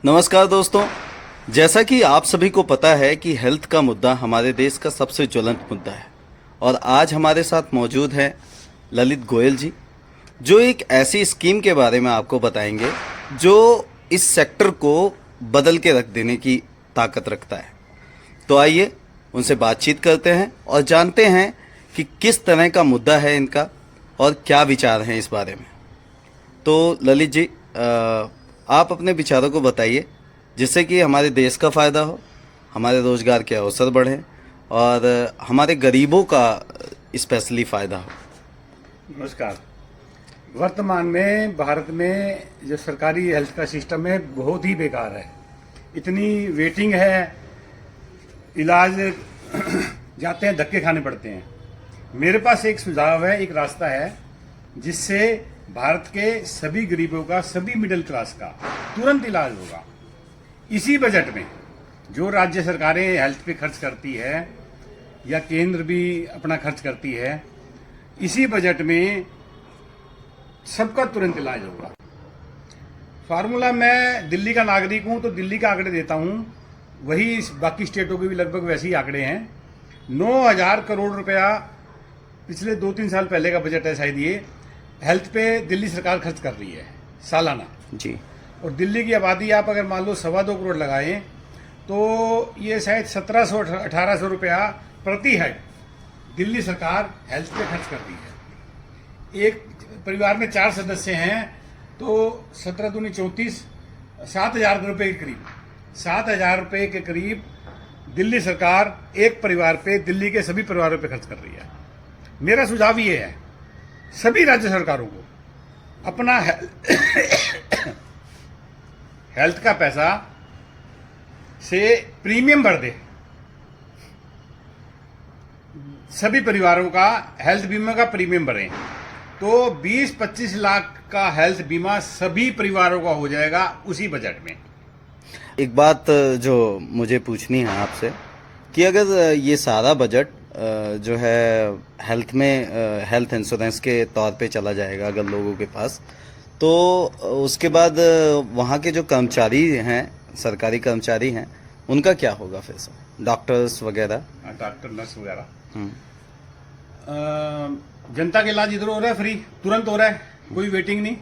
नमस्कार दोस्तों। जैसा कि आप सभी को पता है कि हेल्थ का मुद्दा हमारे देश का सबसे ज्वलंत मुद्दा है और आज हमारे साथ मौजूद हैं ललित गोयल जी, जो एक ऐसी स्कीम के बारे में आपको बताएंगे जो इस सेक्टर को बदल के रख देने की ताकत रखता है। तो आइए उनसे बातचीत करते हैं और जानते हैं कि किस तरह का मुद्दा है इनका और क्या विचार हैं इस बारे में। तो ललित जी, आप अपने विचारों को बताइए जिससे कि हमारे देश का फ़ायदा हो, हमारे रोज़गार के अवसर बढ़ें और हमारे गरीबों का स्पेशली फ़ायदा हो। नमस्कार। वर्तमान में भारत में जो सरकारी हेल्थ का सिस्टम है बहुत ही बेकार है। इतनी वेटिंग है, इलाज जाते हैं धक्के खाने पड़ते हैं। मेरे पास एक सुझाव है, एक रास्ता है जिससे भारत के सभी गरीबों का, सभी मिडिल क्लास का तुरंत इलाज होगा। इसी बजट में जो राज्य सरकारें हेल्थ पे खर्च करती है या केंद्र भी अपना खर्च करती है, इसी बजट में सबका तुरंत इलाज होगा। फार्मूला, मैं दिल्ली का नागरिक हूं तो दिल्ली का आंकड़े देता हूं, वही बाकी स्टेटों के भी लगभग वैसे ही आंकड़े हैं। 9,000 करोड़ रुपया पिछले 2-3 साल पहले का बजट है शायद, ये हेल्थ पे दिल्ली सरकार खर्च कर रही है सालाना जी। और दिल्ली की आबादी आप अगर मान लो 2.25 करोड़ लगाएं तो ये शायद 1700-1800 रुपया प्रति हेड दिल्ली सरकार हेल्थ पे खर्च कर रही है। एक परिवार में 4 सदस्य हैं तो 17 दूनी 34, 7,000 रुपये के करीब, 7,000 रुपये के करीब दिल्ली सरकार एक परिवार पे, दिल्ली के सभी परिवारों पे खर्च कर रही है। मेरा सुझाव ये है सभी राज्य सरकारों को अपना हेल्थ का पैसा से प्रीमियम भर दे। सभी परिवारों का हेल्थ बीमा का प्रीमियम भरें तो 20-25 लाख का हेल्थ बीमा सभी परिवारों का हो जाएगा उसी बजट में। एक बात जो मुझे पूछनी है आपसे कि अगर ये सारा बजट जो है हेल्थ में हेल्थ इंश्योरेंस के तौर पे चला जाएगा अगर लोगों के पास, तो उसके बाद वहाँ के जो कर्मचारी हैं, सरकारी कर्मचारी हैं, उनका क्या होगा फिर से? डॉक्टर्स वगैरह, डॉक्टर नर्स वगैरह, जनता का इलाज इधर हो रहा है फ्री, तुरंत हो रहा है, कोई वेटिंग नहीं।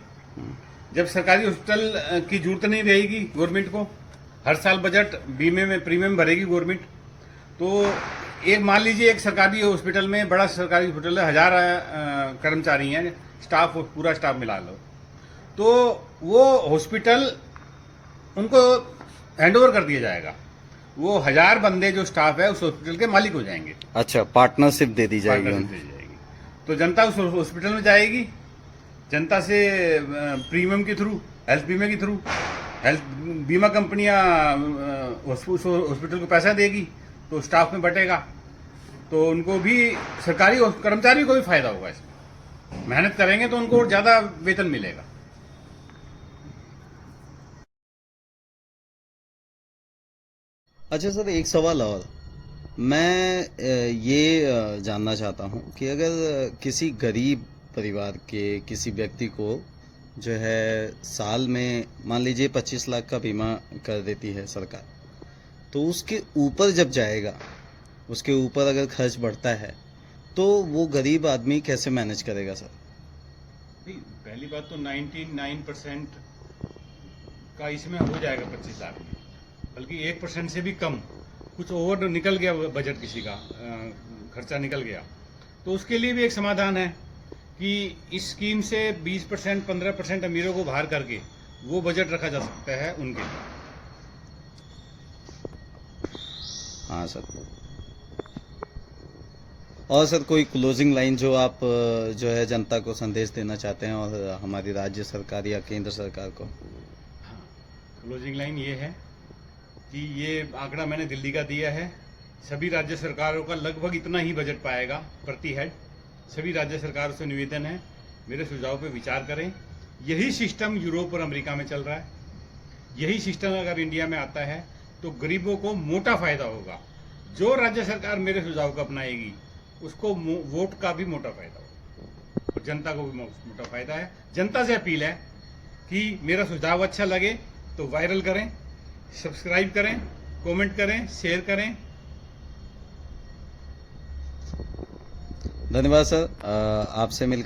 जब सरकारी हॉस्पिटल की जरूरत नहीं रहेगी गवर्नमेंट को, हर साल बजट बीमे में प्रीमियम भरेगी गवर्नमेंट। तो एक मान लीजिए एक सरकारी हॉस्पिटल में, बड़ा सरकारी हॉस्पिटल है, 1000 कर्मचारी हैं, स्टाफ, पूरा स्टाफ मिला लो, तो वो हॉस्पिटल उनको हैंडओवर कर दिया जाएगा। वो 1000 बंदे जो स्टाफ है उस हॉस्पिटल के मालिक हो जाएंगे। अच्छा, पार्टनरशिप दे दी जाएगी। तो जनता उस हॉस्पिटल में जाएगी, जनता से प्रीमियम के थ्रू, हेल्थ बीमे के थ्रू, हेल्थ बीमा कंपनियां हॉस्पिटल को पैसा देगी तो स्टाफ में बटेगा, तो उनको भी, सरकारी कर्मचारी को भी फायदा होगा। इसमें मेहनत करेंगे तो उनको ज्यादा वेतन मिलेगा। अच्छा सर, एक सवाल और मैं ये जानना चाहता हूँ कि अगर किसी गरीब परिवार के किसी व्यक्ति को जो है साल में मान लीजिए 25 लाख का बीमा कर देती है सरकार, तो उसके ऊपर जब जाएगा, उसके ऊपर अगर खर्च बढ़ता है तो वो गरीब आदमी कैसे मैनेज करेगा सर? पहली बात तो 99% का इसमें हो जाएगा 25 लाख में, बल्कि 1% से भी कम। कुछ ओवर निकल गया बजट, किसी का खर्चा निकल गया, तो उसके लिए भी एक समाधान है कि इस स्कीम से 20%, 15% अमीरों को बाहर करके वो बजट रखा जा सकता है उनके लिए। हाँ सर। और सर कोई क्लोजिंग लाइन जो आप जो है जनता को संदेश देना चाहते हैं और हमारी राज्य सरकार या केंद्र सरकार को? हाँ, क्लोजिंग लाइन ये है कि ये आंकड़ा मैंने दिल्ली का दिया है, सभी राज्य सरकारों का लगभग इतना ही बजट पाएगा प्रति हेड। सभी राज्य सरकारों से निवेदन है, मेरे सुझाव पे विचार करें। यही सिस्टम यूरोप और अमेरिका में चल रहा है, यही सिस्टम अगर इंडिया में आता है तो गरीबों को मोटा फायदा होगा। जो राज्य सरकार मेरे सुझाव को अपनाएगी उसको वोट का भी मोटा फायदा होगा और जनता को भी मोटा फायदा है। जनता से अपील है कि मेरा सुझाव अच्छा लगे तो वायरल करें, सब्सक्राइब करें, कमेंट करें, शेयर करें। धन्यवाद सर, आपसे मिलकर